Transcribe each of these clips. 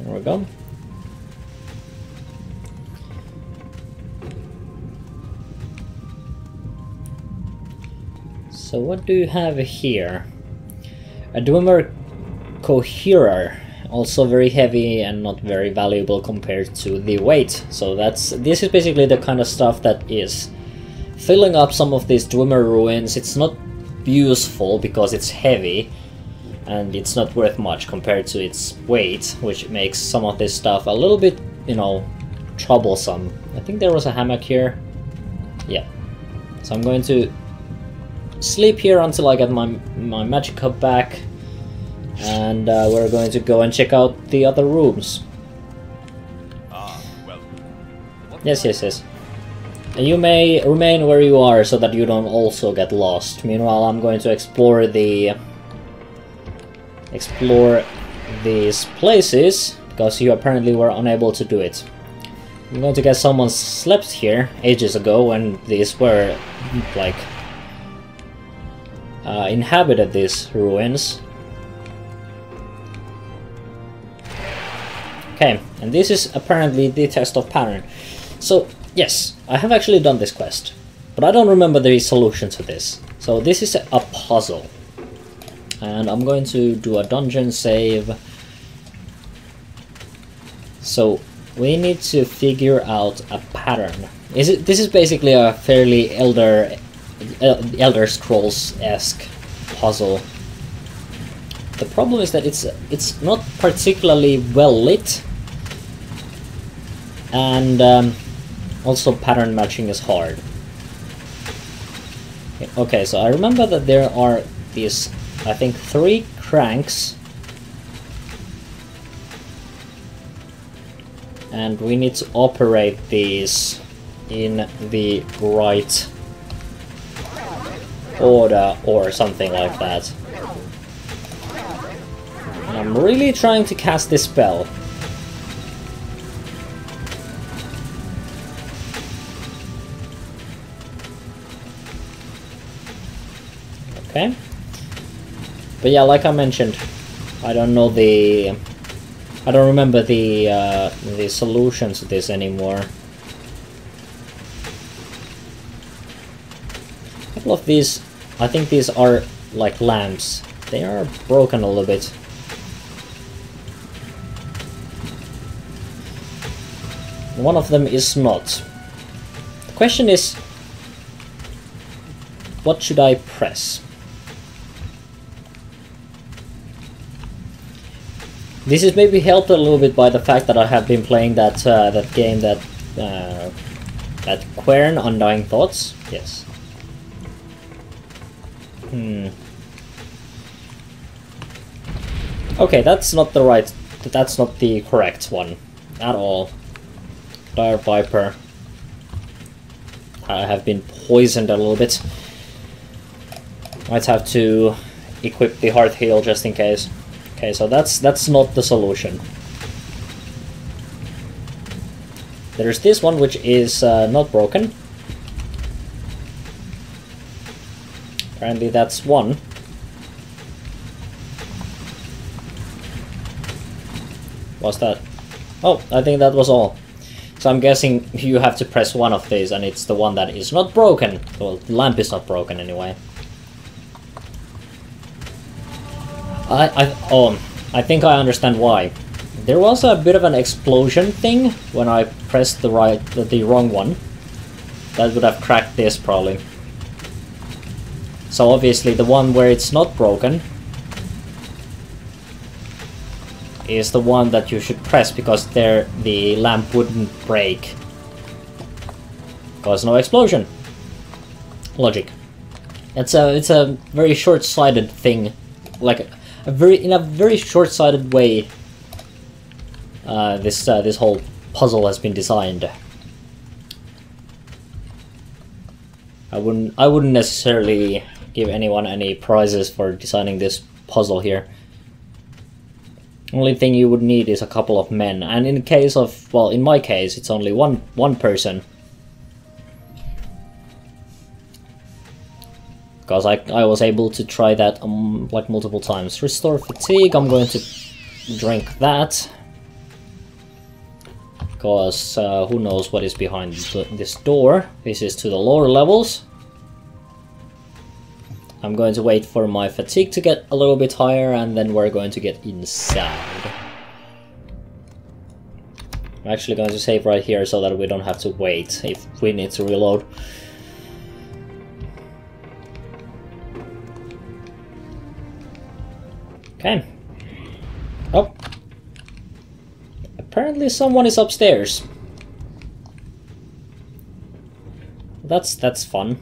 There we go. So what do you have here? A Dwemer Coherer, also very heavy and not very valuable compared to the weight. So this is basically the kind of stuff that is filling up some of these Dwemer ruins. It's not useful because it's heavy and it's not worth much compared to its weight, which makes some of this stuff a little bit, you know, troublesome. I think there was a hammock here. Yeah. So I'm going to sleep here until I get my Imagica back, and we're going to go and check out the other rooms. Well, Yes. And you may remain where you are so that you don't also get lost. Meanwhile, I'm going to explore these places, because you apparently were unable to do it. I'm going to guess someone slept here ages ago when these were, like, inhabited these ruins. Okay, and this is apparently the test of pattern. So, yes, I have actually done this quest, but I don't remember the solution to this. So this is a puzzle. And I'm going to do a dungeon save. So we need to figure out a pattern. This is basically a fairly Elder Scrolls-esque puzzle. The problem is that it's not particularly well lit, and also pattern matching is hard. Okay, so I remember that there are these, I think, 3 cranks, and we need to operate these in the right order or something like that. And I'm really trying to cast this spell. Okay. But yeah, like I mentioned, I don't remember the solution to this anymore. A couple of these, I think these are like lamps. They are broken a little bit. One of them is not. The question is, what should I press? This is maybe helped a little bit by the fact that I have been playing that game, that Quern Undying Thoughts. Yes. Okay, that's not the correct one at all. Dire Viper. I have been poisoned a little bit. Might have to equip the Heart Heal just in case. Okay, so that's not the solution. There's this one which is not broken. Apparently that's one. What's that? Oh, I think that was all. So I'm guessing you have to press one of these, and it's the one that is not broken. Well, the lamp is not broken anyway. I think I understand why. There was a bit of an explosion thing when I pressed the wrong one. That would have cracked this probably. So obviously the one where it's not broken is the one that you should press, because there the lamp wouldn't break. Cause no explosion. Logic. It's a very short-sighted thing, like in a very short-sighted way. This whole puzzle has been designed. I wouldn't necessarily give anyone any prizes for designing this puzzle here. Only thing you would need is a couple of men, and in case of, well, in my case, it's only one person. Because I was able to try that like multiple times. Restore fatigue, I'm going to drink that. because who knows what is behind this door. This is to the lower levels. I'm going to wait for my fatigue to get a little bit higher, and then we're going to get inside. I'm actually going to save right here so that we don't have to wait if we need to reload. Okay. Oh. Apparently someone is upstairs. That's fun.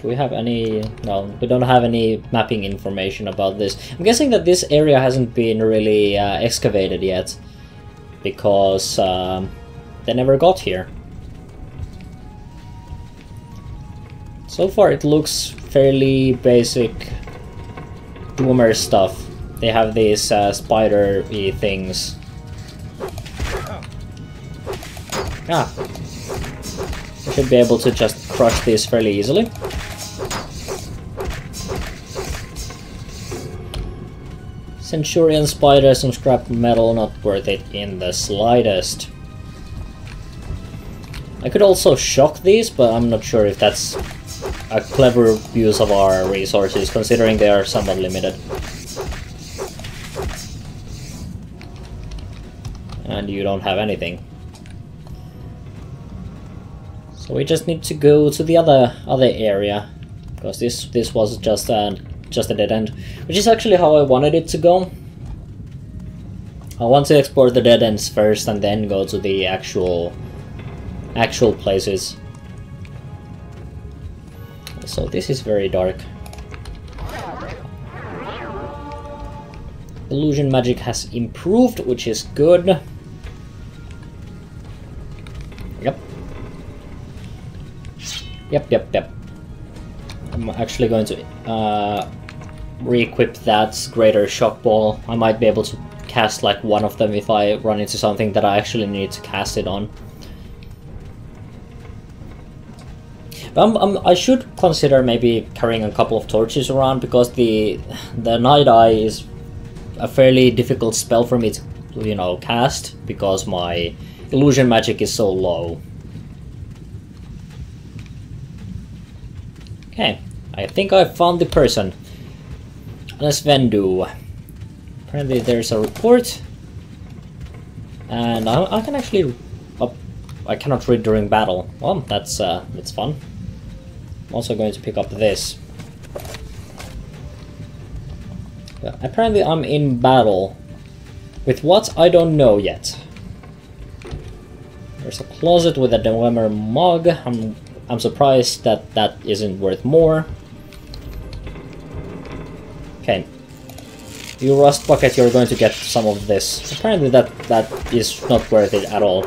Do we have any... No, we don't have any mapping information about this. I'm guessing that this area hasn't been really excavated yet, because they never got here. So far it looks fairly basic Doomer stuff. They have these spider-y things. Ah. I should be able to just crush these fairly easily. Centurion spider, some scrap metal, not worth it in the slightest. I could also shock these, but I'm not sure if that's a clever use of our resources, considering they are somewhat limited. And you don't have anything. So we just need to go to the other area, because this was just a dead end, which is actually how I wanted it to go. I want to explore the dead ends first and then go to the actual places. So this is very dark. Illusion magic has improved, which is good. Yep. I'm actually going to re-equip that greater shock ball. I might be able to cast like one of them if I run into something that I actually need to cast it on. But I should consider maybe carrying a couple of torches around, because the Night Eye is a fairly difficult spell for me to, you know, cast, because my illusion magic is so low. Okay, I think I found the person. Let's then do. Apparently there's a report. And I can actually... Oh, I cannot read during battle. Well, that's fun. I'm also going to pick up this. But apparently I'm in battle. With what? I don't know yet. There's a closet with a Dwemer mug. I'm surprised that that isn't worth more. Okay. You Rust Bucket, you're going to get some of this. Apparently that is not worth it at all.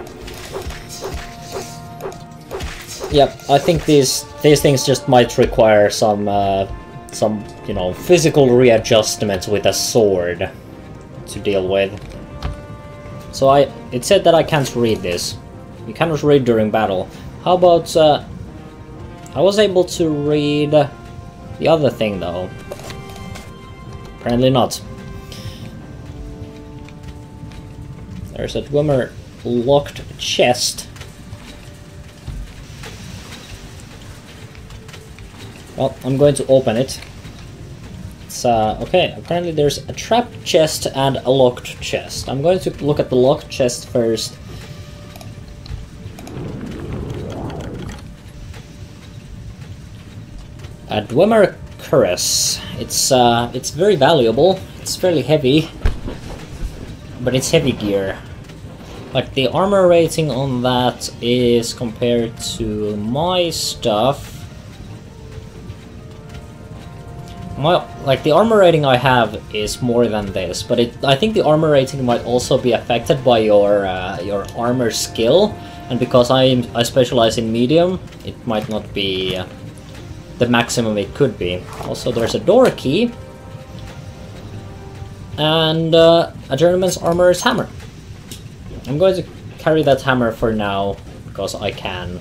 Yep, I think these things just might require some you know, physical readjustment with a sword to deal with. So it said that I can't read this. You cannot read during battle. How about I was able to read the other thing though. Apparently not. There's a Dwemer locked chest. Well, I'm going to open it. It's okay, apparently there's a trapped chest and a locked chest. I'm going to look at the locked chest first. A Dwemer cuirass. It's very valuable. It's fairly heavy, but it's heavy gear. Like the armor rating on that is compared to my stuff. Like the armor rating I have is more than this, but I think the armor rating might also be affected by your armor skill, and because I specialize in medium, it might not be the maximum it could be. Also, there's a door key and a journeyman's armorer's hammer. I'm going to carry that hammer for now because I can.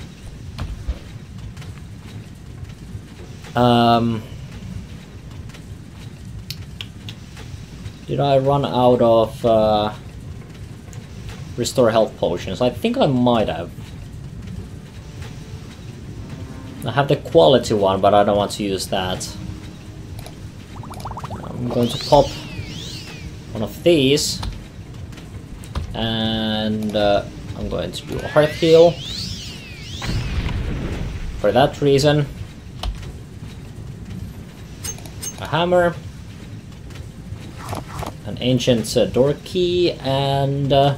Did I run out of restore health potions. I think I might have. I have the quality one, but I don't want to use that. I'm going to pop one of these. And I'm going to do a heart heal. For that reason. A hammer. An ancient door key and a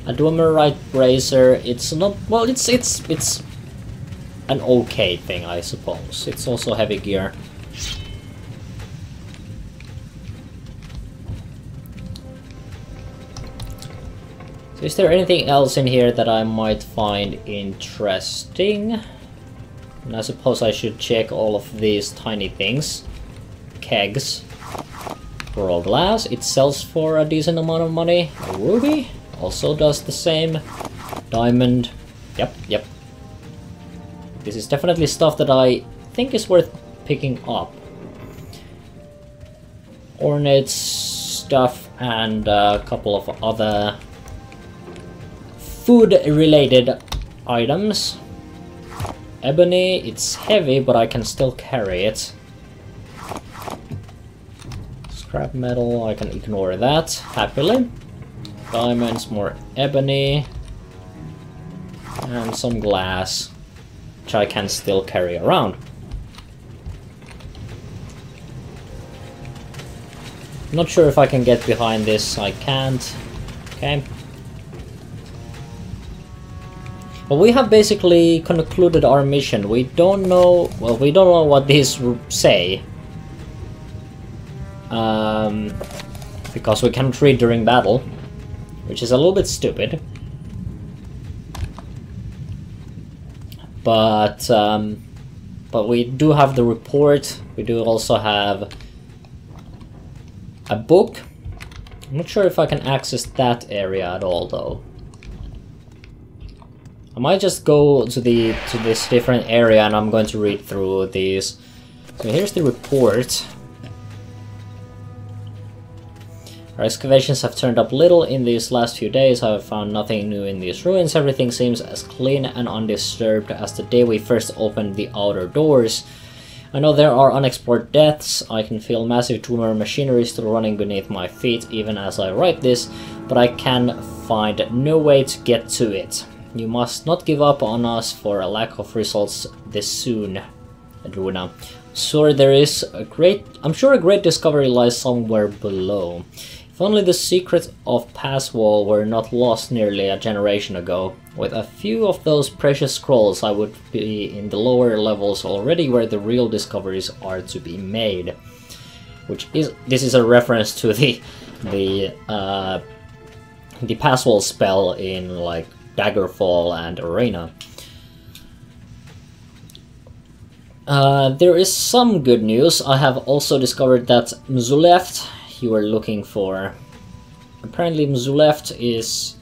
Dwemerite bracer. It's not well. It's an okay thing, I suppose. It's also heavy gear. So is there anything else in here that I might find interesting? And I suppose I should check all of these tiny things. Kegs. Raw glass, it sells for a decent amount of money. A ruby also does the same. Diamond, yep. This is definitely stuff that I think is worth picking up. Ornate stuff and a couple of other food-related items. Ebony, it's heavy, but I can still carry it. Scrap metal, I can ignore that, happily. Diamonds, more ebony. And some glass, which I can still carry around. Not sure if I can get behind this, I can't. Okay. Well, we have basically concluded our mission. We don't know, well, we don't know what these say. Because we cannot read during battle, which is a little bit stupid. But we do have the report. We do also have a book. I'm not sure if I can access that area at all, though. I might just go to this different area and I'm going to read through these. So here's the report. Our excavations have turned up little in these last few days. I have found nothing new in these ruins. Everything seems as clean and undisturbed as the day we first opened the outer doors. I know there are unexplored depths. I can feel massive tumor machinery still running beneath my feet even as I write this, but I can find no way to get to it. You must not give up on us for a lack of results this soon, Adruna. I'm sure a great discovery lies somewhere below. If only the secret of Passwall were not lost nearly a generation ago. With a few of those precious scrolls, I would be in the lower levels already where the real discoveries are to be made. This is a reference to the Passwall spell in like Daggerfall and Arena. There is some good news. I have also discovered that Mzuleft you were looking for. Apparently Mzuleft is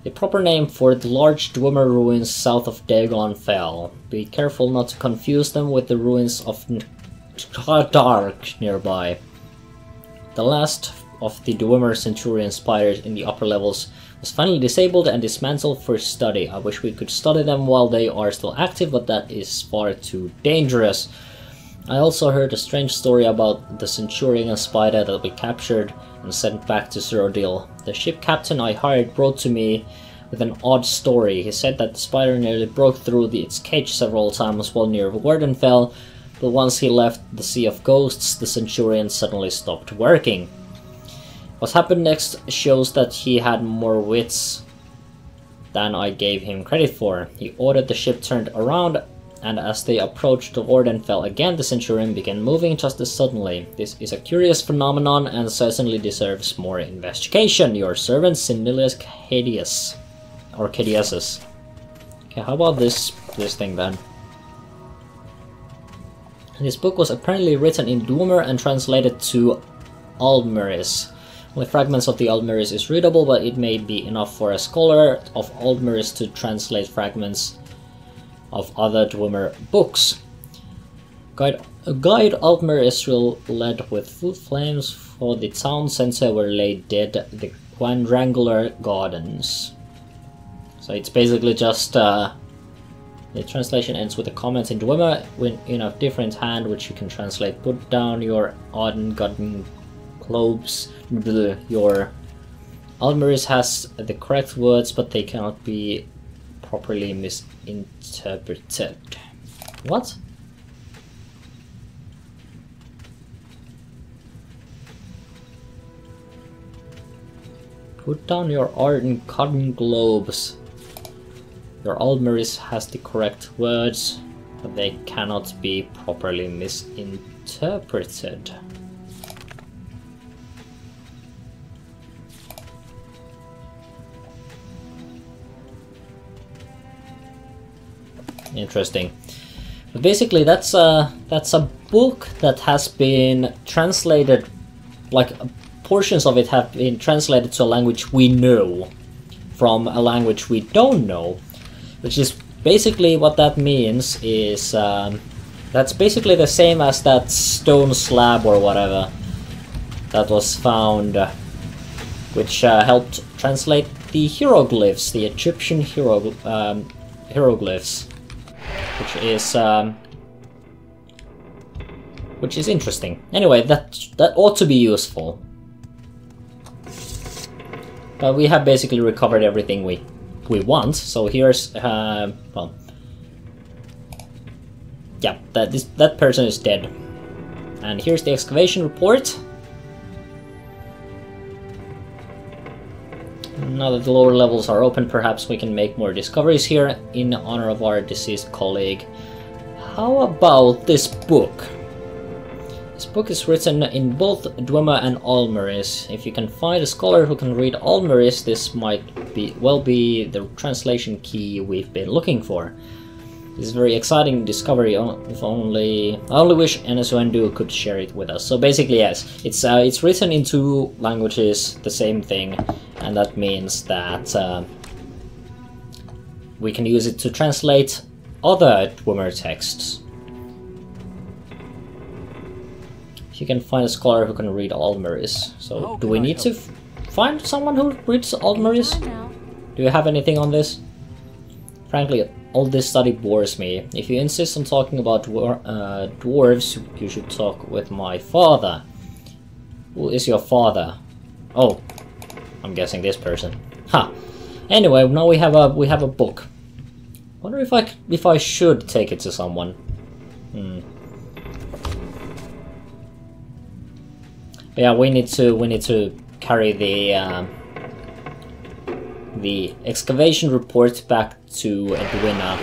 the proper name for the large Dwemer ruins south of Dagon Fell. Be careful not to confuse them with the ruins of Dark nearby. The last of the Dwemer Centurion spiders in the upper levels was finally disabled and dismantled for study. I wish we could study them while they are still active, but that is far too dangerous. I also heard a strange story about the Centurion spider that we captured and sent back to Cyrodiil. The ship captain I hired brought to me with an odd story. He said that the spider nearly broke through its cage several times while near Wardenfell, but once he left the Sea of Ghosts, the Centurion suddenly stopped working. What happened next shows that he had more wits than I gave him credit for. He ordered the ship turned around, and as they approached the Wardenfell again, the Centurion began moving just as suddenly. This is a curious phenomenon and certainly deserves more investigation. Your servant, Sinilius Cadius. Or Cadiusus. Okay, how about this thing then? This book was apparently written in Dwemer and translated to Aldmeris. Only fragments of the Aldmeris is readable, but it may be enough for a scholar of Aldmeris to translate fragments of other Dwemer books. Guide Aldmer Israel led with full flames for the town center where lay dead the quadrangular gardens. So it's basically just the translation ends with a comment in Dwemer in a different hand, which you can translate. Put down your Arden globes. Your Almeris has the correct words, but they cannot be properly misinterpreted. What? Put down your Arden cotton globes. Your Almeris has the correct words, but they cannot be properly misinterpreted. Interesting. But basically, that's a book that has been translated, like portions of it have been translated to a language we know from a language we don't know, which is basically what that means is that's basically the same as that stone slab or whatever that was found, which helped translate the hieroglyphs, the Egyptian hieroglyphs. Which is interesting. Anyway, that ought to be useful. But we have basically recovered everything we want. So here's well, yeah, that person is dead. And here's the excavation report. Now that the lower levels are open, perhaps we can make more discoveries here in honor of our deceased colleague. How about this book? This book is written in both Dwemer and Almeris. If you can find a scholar who can read Almeris, this might be the translation key we've been looking for. This is a very exciting discovery. If only I only wish Enesuendu could share it with us. So basically, yes, it's written in two languages, the same thing, and that means that we can use it to translate other Dwemer texts. If you can find a scholar who can read Almeris. So do we need to find someone who reads Almeris? Do you have anything on this? Frankly, all this study bores me. If you insist on talking about dwarves, you should talk with my father. Who is your father? Oh, I'm guessing this person. Ha! Anyway, now we have a book. Wonder if I should take it to someone. Yeah, we need to carry the excavation report back to Edwina.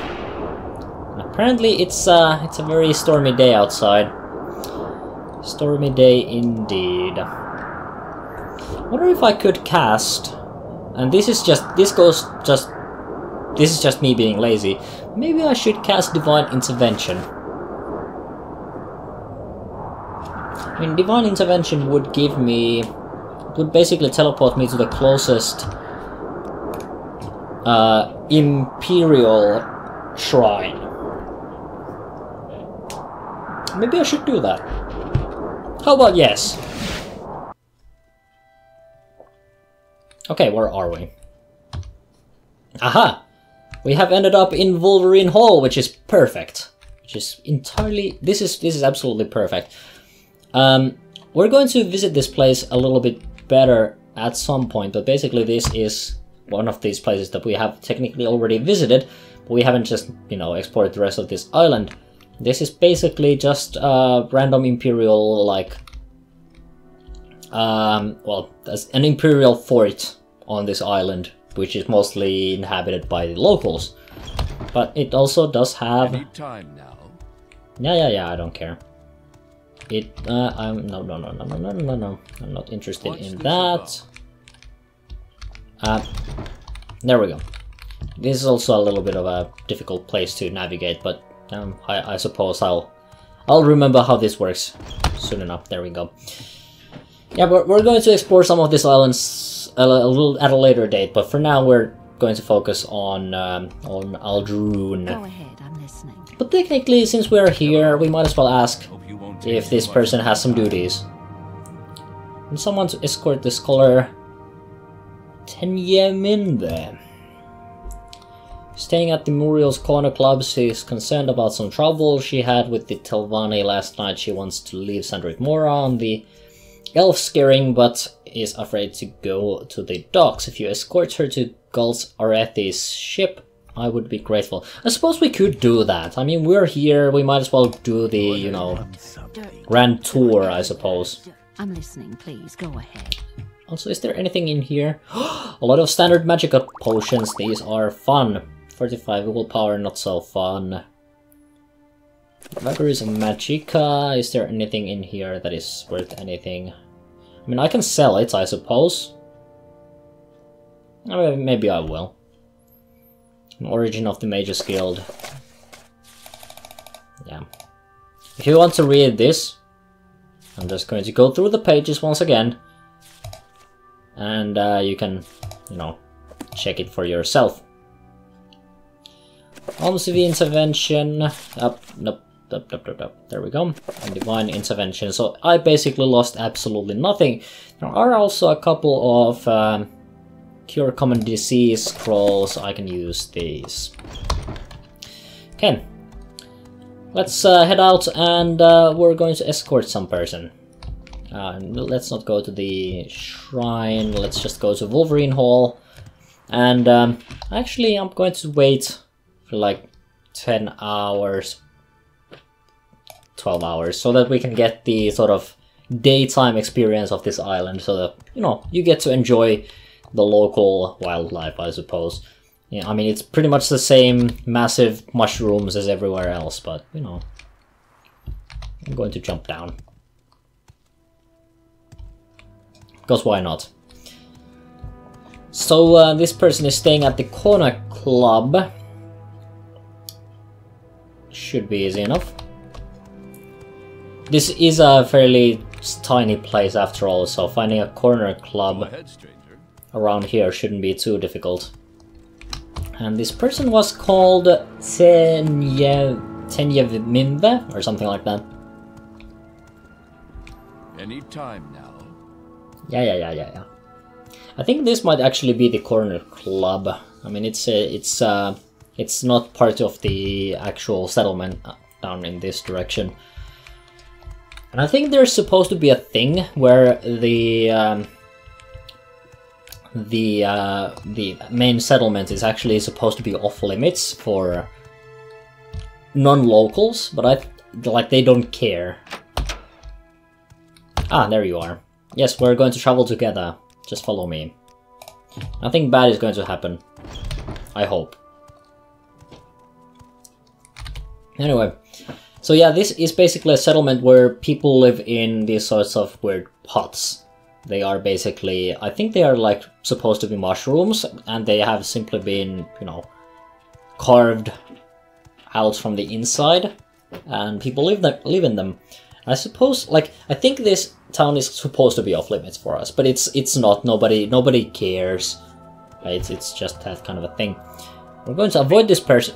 And apparently it's a very stormy day outside. Stormy day indeed. Wonder if I could cast, and this is just me being lazy. Maybe I should cast Divine Intervention. I mean, Divine Intervention would would basically teleport me to the closest Imperial Shrine. Maybe I should do that. How about yes? Okay, where are we? Aha! We have ended up in Wolverine Hole, which is perfect. Which is entirely... This is absolutely perfect. We're going to visit this place a little bit better at some point, but basically this is one of these places that we have technically already visited, but we haven't just, explored the rest of this island. This is basically just a random Imperial, well, there's an Imperial fort on this island, which is mostly inhabited by the locals. But it also does have... Any time now? Yeah, I don't care. No, I'm not interested in that. There we go. This is also a little bit of a difficult place to navigate, but I suppose I'll remember how this works soon enough. There we go. Yeah, we're going to explore some of these islands at a later date, but for now we're going to focus on Aldrune. Go ahead, I'm listening. But technically, since we're here, we might as well ask if this person has some duties. And someone to escort the scholar Tenyeminde. Staying at the Muriel's Corner Club, she's concerned about some trouble she had with the Telvanni last night. She wants to leave Sandrick Mora on the elf scaring, but is afraid to go to the docks. If you escort her to Gul's Arethi's ship, I would be grateful. I suppose we could do that. I mean, we're here, we might as well do the, you know, grand tour, I suppose. I'm listening, please, go ahead. Also, is there anything in here? A lot of standard Magica potions, these are fun. 45 willpower, not so fun. Vagaries of Magica, is there anything in here that is worth anything? I mean, I can sell it, I suppose. Maybe I will. Origin of the Mages Guild. Yeah. If you want to read this, I'm just going to go through the pages once again. And you can, you know, check it for yourself. Almost the intervention. Nope. There we go. And divine intervention. So I basically lost absolutely nothing. There are also a couple of cure common disease scrolls. I can use these. Okay. Let's head out and we're going to escort some person. Let's not go to the shrine. Let's just go to Wolverine Hole. And actually I'm going to wait for like 10 hours, 12 hours, so that we can get the sort of daytime experience of this island, so that, you know, you get to enjoy the local wildlife, I suppose. Yeah, I mean, it's pretty much the same massive mushrooms as everywhere else, but, you know, I'm going to jump down. Because why not? So, this person is staying at the Corner Club. Should be easy enough. This is a fairly tiny place after all, so finding a corner club around here shouldn't be too difficult. And this person was called Tenyevminve or something like that. Any time now. Yeah. I think this might actually be the corner club. I mean, it's not part of the actual settlement down in this direction. And I think there's supposed to be a thing where the main settlement is actually supposed to be off limits for non-locals, but they don't care. Ah, there you are. Yes, we're going to travel together. Just follow me. Nothing bad is going to happen. I hope. Anyway, so yeah, this is basically a settlement where people live in these sorts of weird huts. They are basically, I think they are like supposed to be mushrooms, and they have simply been, you know, carved out from the inside, and people live in them. I suppose, like, I think this town is supposed to be off limits for us, but it's not. Nobody cares. It's just that kind of a thing. We're going to avoid this person.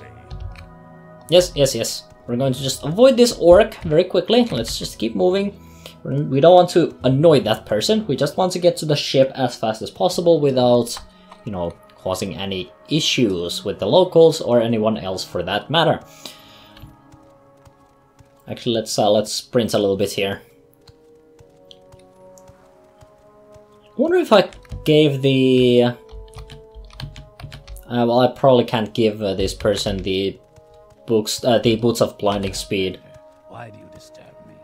Yes. We're going to just avoid this orc very quickly. Let's just keep moving. We don't want to annoy that person. We just want to get to the ship as fast as possible without, you know, causing any issues with the locals or anyone else for that matter. Actually, let's sprint a little bit here. I wonder if I gave the... well, I probably can't give this person the boots of blinding speed. Why do you disturb me?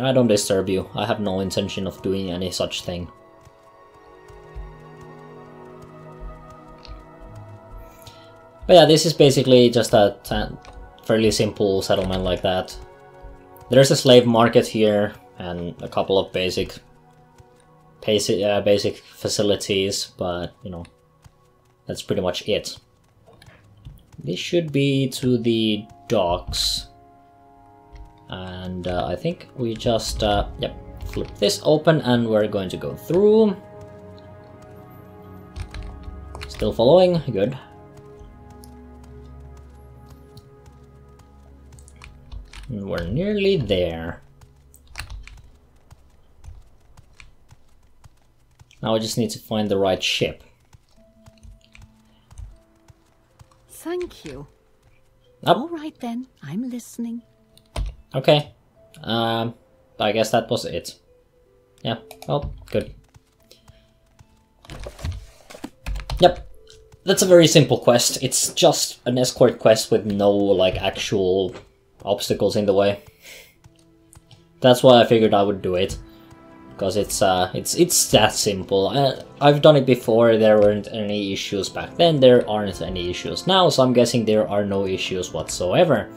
I don't disturb you. I have no intention of doing any such thing. But yeah, this is basically just a fairly simple settlement like that. There's a slave market here and a couple of basic facilities, but you know, that's pretty much it. This should be to the docks, and I think we just flip this open and we're going to go through. Still following, good. And we're nearly there. Now I just need to find the right ship. Thank you. Up. All right then, I'm listening. Okay. I guess that was it. Yeah, well, good. Yep. That's a very simple quest. It's just an escort quest with no, like, actual obstacles in the way. That's why I figured I would do it. Because it's that simple. I've done it before, there weren't any issues back then, there aren't any issues now, so I'm guessing there are no issues whatsoever.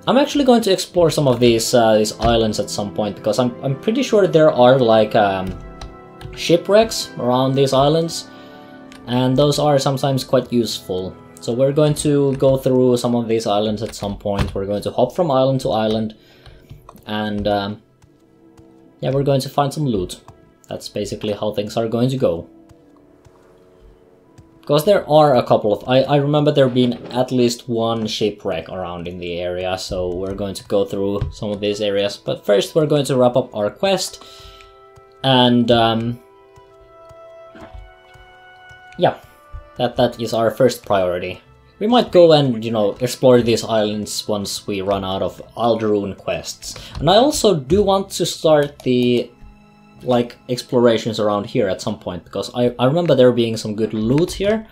I'm actually going to explore some of these islands at some point, because I'm pretty sure there are like shipwrecks around these islands, and those are sometimes quite useful. So we're going to go through some of these islands at some point. We're going to hop from island to island, and yeah, we're going to find some loot. That's basically how things are going to go. Because there are a couple of... I remember there being at least one shipwreck around in the area, so we're going to go through some of these areas. But first we're going to wrap up our quest, and yeah, that is our first priority. We might go and, you know, explore these islands once we run out of Alderun quests. And I also do want to start the, like, explorations around here at some point, because I remember there being some good loot here,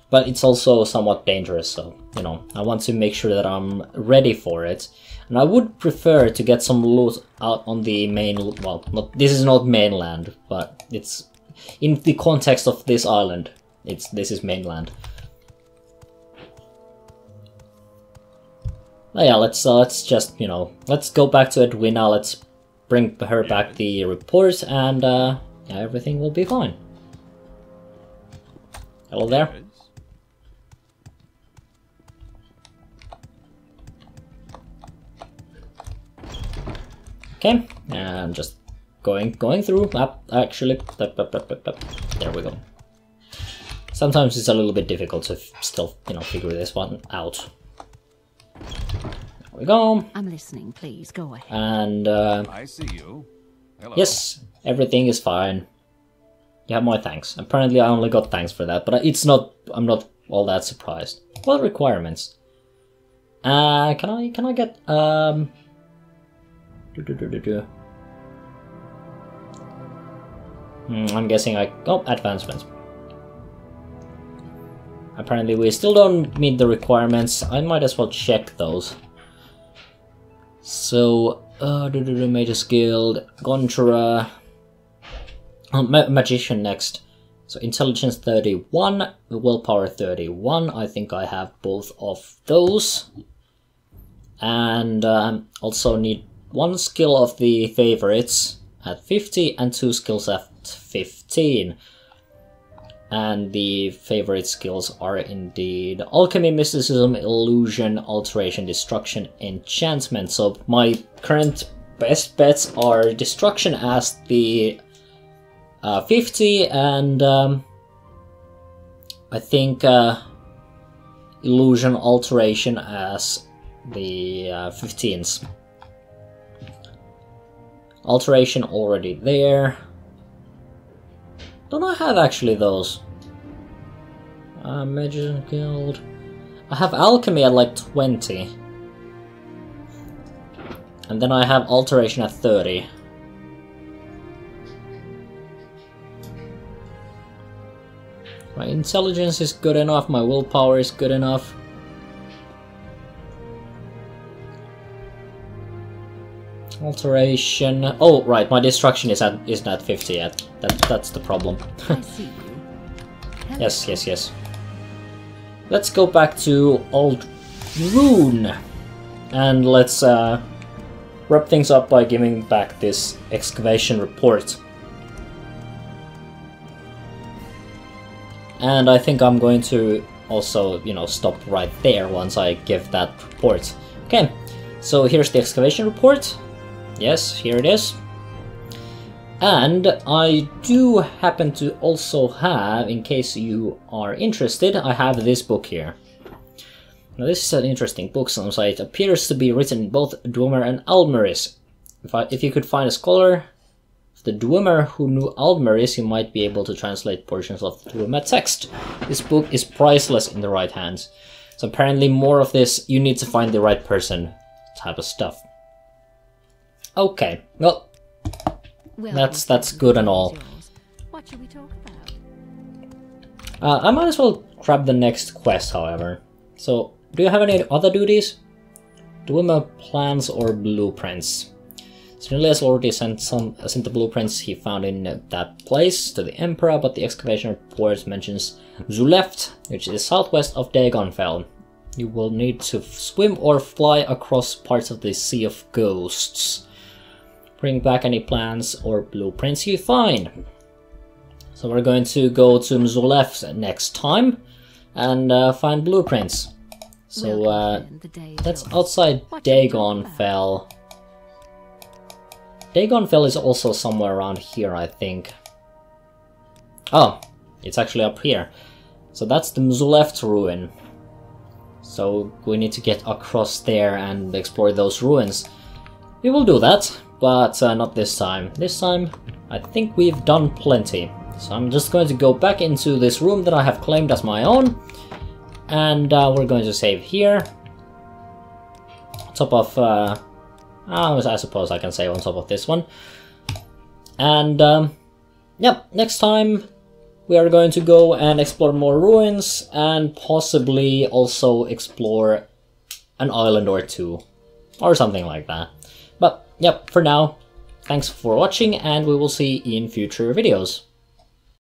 but it's also somewhat dangerous, so, you know, I want to make sure that I'm ready for it. And I would prefer to get some loot out on the main, well, this is not mainland, but it's, in the context of this island, this is mainland. Oh yeah, let's just, you know, let's go back to Edwina, let's bring her back the report, and yeah, everything will be fine. Hello there. Okay, and just going through. Actually, there we go. Sometimes it's a little bit difficult to still, you know, figure this one out. There we go. I'm listening, please, go ahead. And I see you. Hello. yes, everything is fine. You have my thanks. Apparently I only got thanks for that, but it's not, I'm not all that surprised. What requirements? Can I get I'm guessing advancements. Apparently we still don't meet the requirements. I might as well check those. So, Mage's Guild, Conjurer, Magician next. So Intelligence 31, Willpower 31, I think I have both of those. And also need one skill of the favorites at 50 and 2 skills at 15. And the favorite skills are indeed Alchemy, Mysticism, Illusion, Alteration, Destruction, Enchantment. So my current best bets are Destruction as the 50, and I think Illusion, Alteration as the 15s. Alteration already there. Don't I have actually those? Magician Guild. I have Alchemy at like 20. And then I have Alteration at 30. My Intelligence is good enough, my Willpower is good enough. Alteration. Oh, right, my Destruction is not 50 yet. That's the problem. I see you. Hello. Yes. Let's go back to Oldmoon, and let's wrap things up by giving back this excavation report. And I think I'm going to also, you know, stop right there once I give that report. Okay, so here's the excavation report. Yes, here it is. And I do happen to also have, in case you are interested, I have this book here. Now this is an interesting book, Samsai. It appears to be written in both Dwemer and Almeris. If you could find a scholar of the Dwemer who knew Aldmeris, you might be able to translate portions of the Dwemer text. This book is priceless in the right hands. So apparently more of this, you need to find the right person type of stuff. Okay, well, that's good and all. What should we talk about? I might as well grab the next quest, however. So, do you have any other duties? Dwemer plans or blueprints? Snilly has already sent the blueprints he found in that place to the Emperor, but the excavation report mentions Zuleft, which is southwest of Dagonfell. You will need to swim or fly across parts of the Sea of Ghosts. Bring back any plans or blueprints you find. So we're going to go to Zuleft next time and find blueprints. So that's outside Dagonfell. Dagonfell is also somewhere around here, I think. Oh, it's actually up here. So that's the Zuleft ruin. So we need to get across there and explore those ruins. We will do that, but not this time. This time, I think we've done plenty. So I'm just going to go back into this room that I have claimed as my own. And we're going to save here. On top of... I suppose I can save on top of this one. And, yep, next time we are going to go and explore more ruins and possibly also explore an island or two. Or something like that. But, yep, for now, thanks for watching and we will see in future videos.